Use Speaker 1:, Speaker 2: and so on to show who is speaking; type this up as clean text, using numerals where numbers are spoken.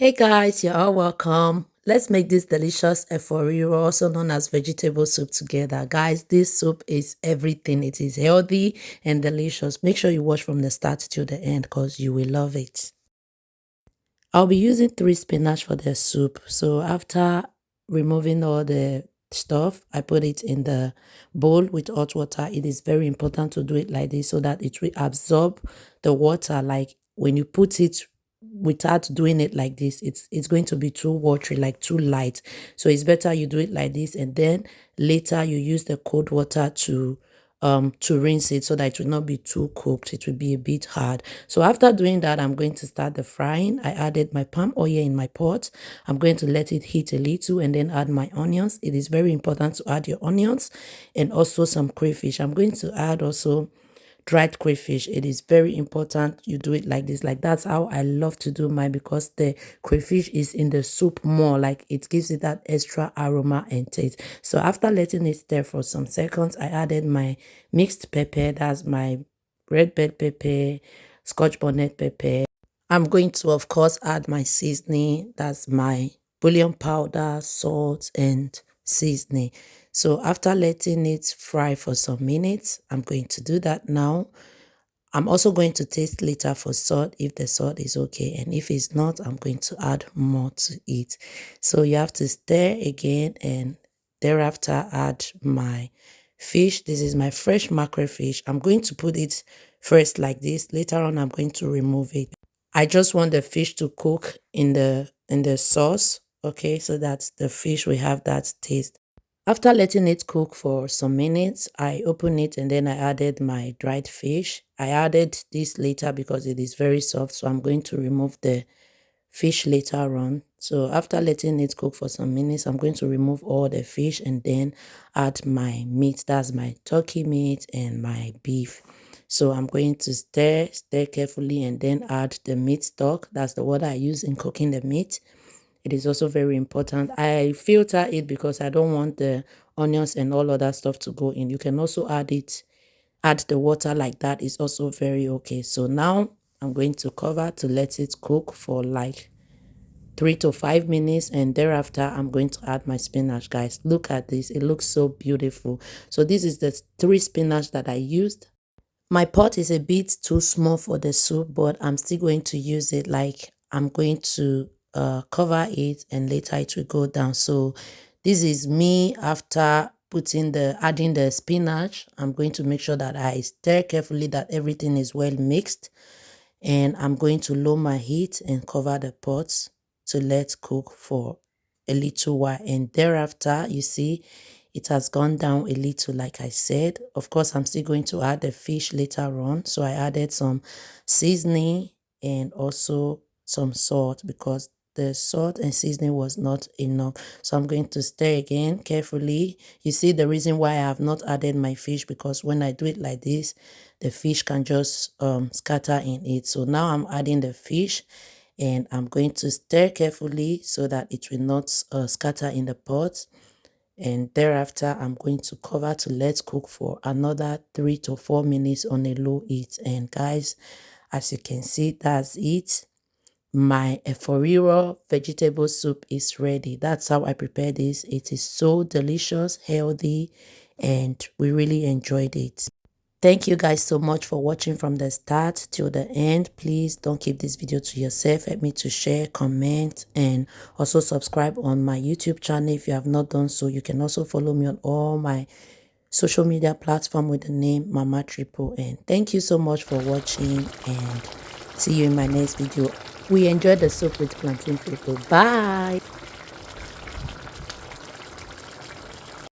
Speaker 1: Hey guys, you're all welcome. Let's make this delicious riro, also known as vegetable soup, together. Guys, this soup is everything. It is healthy and delicious. Make sure you watch from the start to the end because you will love it. I'll be using 3 spinach for the soup. So after removing all the stuff, I put it in the bowl with hot water. It is very important to do it like this so that it will absorb the water. Like when you put it without doing it like this, it's going to be too watery, like too light. So it's better you do it like this, and then later you use the cold water to rinse it so that it will not be too cooked. It will be a bit hard. So after doing that, I'm going to start the frying. I added my palm oil in my pot. I'm going to let it heat a little and then add my onions. It is very important to add your onions and also some crayfish. I'm going to add also dried crayfish. It is very important you do it like this. Like that's how I love to do mine, because the crayfish is in the soup more, like it gives it that extra aroma and taste. So after letting it stir for some seconds, I added my mixed pepper. That's my red bell pepper, scotch bonnet pepper. I'm going to, of course, add my seasoning. That's my bouillon powder, salt, and seasoning. So after letting it fry for some minutes, I'm going to do that now. I'm also going to taste later for salt if the salt is okay, and if it's not, I'm going to add more to it. So you have to stir again, and thereafter add my fish. This is my fresh mackerel fish. I'm going to put it first like this. Later on, I'm going to remove it. I just want the fish to cook in the sauce, okay, so that the fish will have that taste. After letting it cook for some minutes, I opened it and then I added my dried fish. I added this later because it is very soft, so I'm going to remove the fish later on. So after letting it cook for some minutes, I'm going to remove all the fish and then add my meat. That's my turkey meat and my beef. So I'm going to stir carefully and then add the meat stock. That's the water I use in cooking the meat. It is also very important. I filter it because I don't want the onions and all other stuff to go in. You can also add the water like that. Is also very okay. So now I'm going to cover to let it cook for like 3 to 5 minutes, and thereafter I'm going to add my spinach. Guys, look at this. It looks so beautiful. So this is the 3 spinach that I used. My pot is a bit too small for the soup, but I'm still going to use it. Like I'm going to cover it and later it will go down. So this is me after adding the spinach. I'm going to make sure that I stir carefully that everything is well mixed, and I'm going to lower my heat and cover the pot to let cook for a little while, and thereafter you see it has gone down a little. Like I said, of course I'm still going to add the fish later on, so I added some seasoning and also some salt because the salt and seasoning was not enough. So I'm going to stir again carefully. You see the reason why I have not added my fish, because when I do it like this, the fish can just scatter in it. So now I'm adding the fish and I'm going to stir carefully so that it will not scatter in the pot. And thereafter I'm going to cover to let cook for another 3 to 4 minutes on a low heat. And guys, as you can see, that's it. My riro vegetable soup is ready. That's how I prepare this. It is so delicious, healthy, and we really enjoyed it. Thank you guys so much for watching from the start till the end. Please don't keep this video to yourself. Help me to share, comment, and also subscribe on my YouTube channel if you have not done so. You can also follow me on all my social media platform with the name Mama Triple N. Thank you so much for watching, and see you in my next video. We enjoy the soup with plantain fufu. Bye.